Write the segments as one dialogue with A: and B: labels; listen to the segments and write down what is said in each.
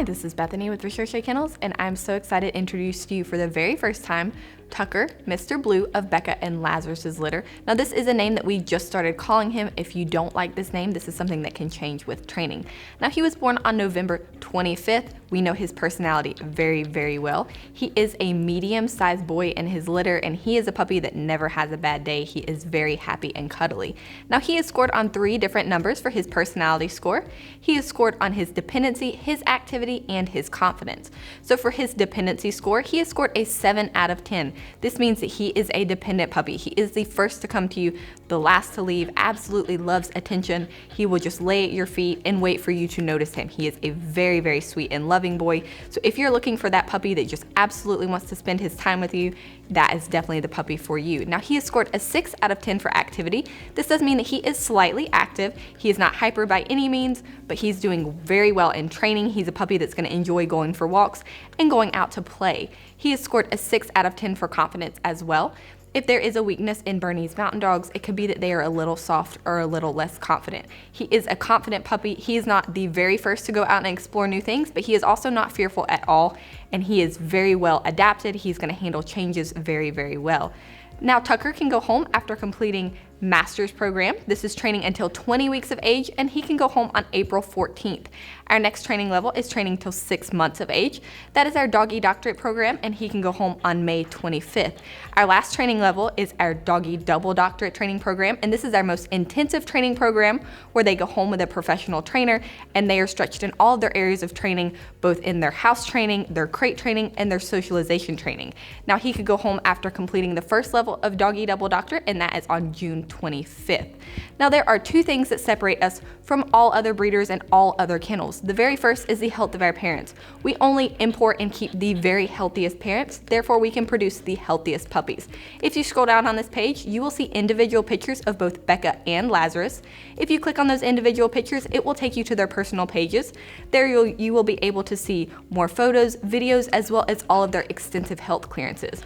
A: Hi, this is Bethany with Recherche Kennels, and I'm so excited to introduce to you for the very first time Tucker, Mr. Blue of Bekah and Lazarus's litter. Now this is a name that we just started calling him. If you don't like this name, this is something that can change with training. Now he was born on November 25th. We know his personality very, very well. He is a medium-sized boy in his litter, and he is a puppy that never has a bad day. He is very happy and cuddly. Now he is scored on 3 different numbers for his personality score. He is scored on his dependency, his activity, and his confidence. So for his dependency score, he is scored a 7 out of 10. This means that he is a dependent puppy. He is the first to come to you, the last to leave, absolutely loves attention. He will just lay at your feet and wait for you to notice him. He is a very, very sweet and loving boy. So if you're looking for that puppy that just absolutely wants to spend his time with you, that is definitely the puppy for you. Now he has scored a 6 out of 10 for activity. This does mean that he is slightly active. He is not hyper by any means, but he's doing very well in training. He's a puppy that's going to enjoy going for walks and going out to play. He has scored a 6 out of 10 for confidence as well. If there is a weakness in Bernese mountain dogs, it could be that they are a little soft or a little less confident. He is a confident puppy. He is not the very first to go out and explore new things, but he is also not fearful at all, and he is very well adapted. He's going to handle changes very, very well. Now Tucker can go home after completing master's program. This is training until 20 weeks of age, and he can go home on April 14th. Our next training level is training till 6 months of age. That is our Doggie Doctorate program, and he can go home on May 25th. Our last training level is our Doggie Double Doctorate training program, and this is our most intensive training program where they go home with a professional trainer, and they are stretched in all of their areas of training, both in their house training, their crate training, and their socialization training. Now he could go home after completing the first level of Doggie Double Doctorate, and that is on June 25th. Now there are 2 things that separate us from all other breeders and all other kennels. The very first is the health of our parents. We only import and keep the very healthiest parents, therefore we can produce the healthiest puppies. If you scroll down on this page, you will see individual pictures of both Bekah and Lazarus. If you click on those individual pictures, it will take you to their personal pages. There you will be able to see more photos, videos, as well as all of their extensive health clearances.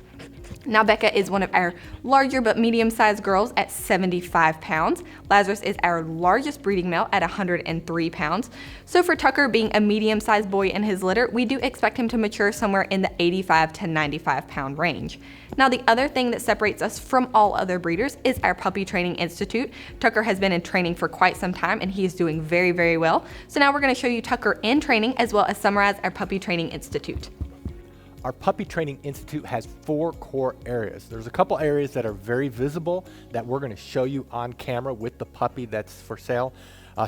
A: Now Bekah is one of our larger but medium-sized girls at 75 pounds. Lazarus is our largest breeding male at 103 pounds. So for Tucker being a medium-sized boy in his litter, we do expect him to mature somewhere in the 85 to 95 pound range. Now the other thing that separates us from all other breeders is our Puppy Training Institute. Tucker has been in training for quite some time, and he is doing very, very well. So now we're going to show you Tucker in training as well as summarize our Puppy Training Institute.
B: Our Puppy Training Institute has 4 core areas. There's a couple areas that are very visible that we're going to show you on camera with the puppy that's for sale.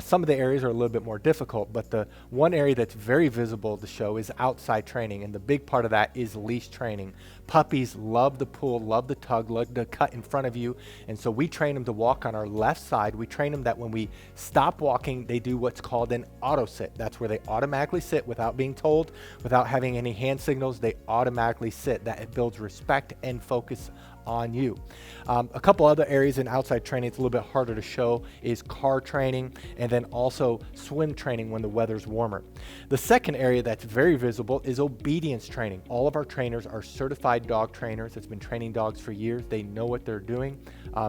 B: Some of the areas are a little bit more difficult, but the one area that's very visible to show is outside training, and the big part of that is leash training. Puppies love the pull, love the tug, love the cut in front of you, and so we train them to walk on our left side. We train them that when we stop walking, they do what's called an auto sit. That's where they automatically sit without being told, without having any hand signals. They automatically sit. That builds respect and focus on you. A couple other areas in outside training, it's a little bit harder to show, is car training and then also swim training when the weather's warmer. The second area that's very visible is obedience training. All of our trainers are certified dog trainers that's been training dogs for years. They know what they're doing.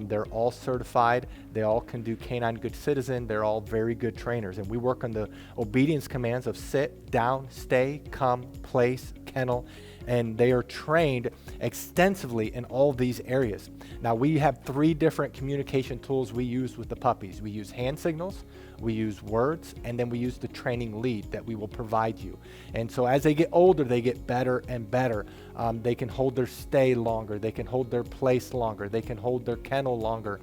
B: They're all certified. They all can do canine good citizen. They're all very good trainers, and we work on the obedience commands of sit, down, stay, come, place, kennel, and they are trained extensively in all of these areas. Now we have 3 different communication tools we use with the puppies. We use hand signals, we use words, and then we use the training lead that we will provide you. And so as they get older, they get better and better. They can hold their stay longer, they can hold their place longer, they can hold their kennel longer.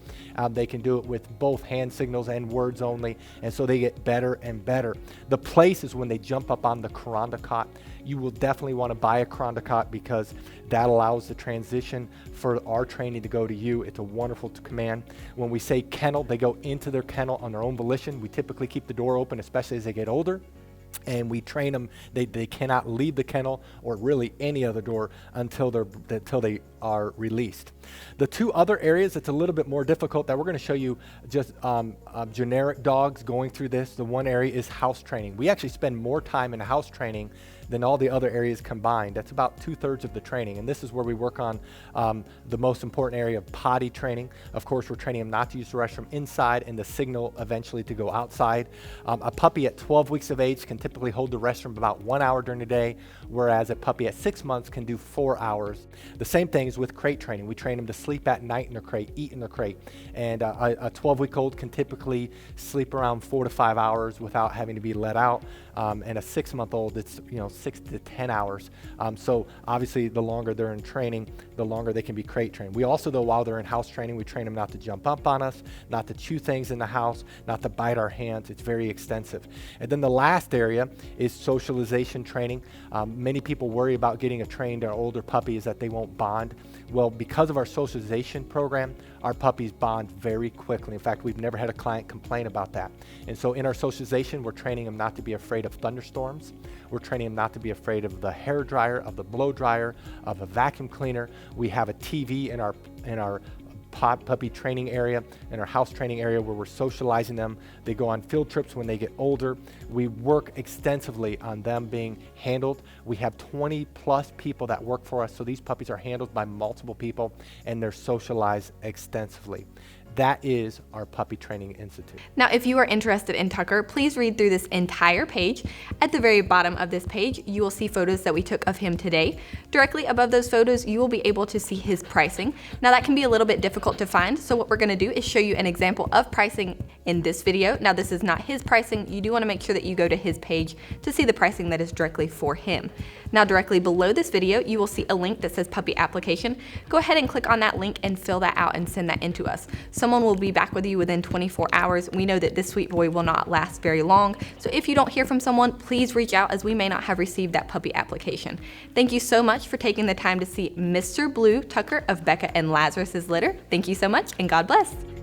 B: They can do it with both hand signals and words only, and so they get better and better. The place is when they jump up on the Kuranda cot. You will definitely want to buy a Kuranda cot because that allows the transition for our training to go to you. It's a wonderful command. When we say kennel, they go into their kennel on their own volition. We typically keep the door open, especially as they get older. And we train them, they cannot leave the kennel or really any other door until they are released. The 2 other areas that's a little bit more difficult that we're going to show you just generic dogs going through this. The one area is house training. We actually spend more time in house training than all the other areas combined. That's about 2/3 of the training. And this is where we work on the most important area of potty training. Of course, we're training him not to use the restroom inside and the signal eventually to go outside. A puppy at 12 weeks of age can typically hold the restroom about 1 hour during the day, whereas a puppy at 6 months can do 4 hours. The same thing is with crate training. We train them to sleep at night in their crate, eat in their crate. And a 12-week-old can typically sleep around 4 to 5 hours without having to be let out. And a 6-month-old, it's 6 to 10 hours. So obviously, the longer they're in training, the longer they can be crate trained. We also, though, while they're in house training, we train them not to jump up on us, not to chew things in the house, not to bite our hands. It's very extensive. And then the last area is socialization training. Many people worry about getting a trained or older puppy is that they won't bond. Well, because of our socialization program, our puppies bond very quickly. In fact, we've never had a client complain about that. And so in our socialization, we're training them not to be afraid of thunderstorms. We're training them not to be afraid of the hair dryer, of the blow dryer, of a vacuum cleaner. We have a TV in our puppy training area, in our house training area, where we're socializing them. They go on field trips when they get older. We work extensively on them being handled. We have 20 plus people that work for us, so these puppies are handled by multiple people and they're socialized extensively. That is our Puppy Training Institute.
A: Now, if you are interested in Tucker, please read through this entire page. At the very bottom of this page, you will see photos that we took of him today. Directly above those photos, you will be able to see his pricing. Now, that can be a little bit difficult to find, so what we're gonna do is show you an example of pricing in this video. Now, this is not his pricing. You do wanna make sure that you go to his page to see the pricing that is directly for him. Now, directly below this video, you will see a link that says Puppy Application. Go ahead and click on that link and fill that out and send that in to us. Someone will be back with you within 24 hours. We know that this sweet boy will not last very long, so if you don't hear from someone, please reach out, as we may not have received that puppy application. Thank you so much for taking the time to see Mr. Blue Tucker of Bekah and Lazarus's litter. Thank you so much, and God bless.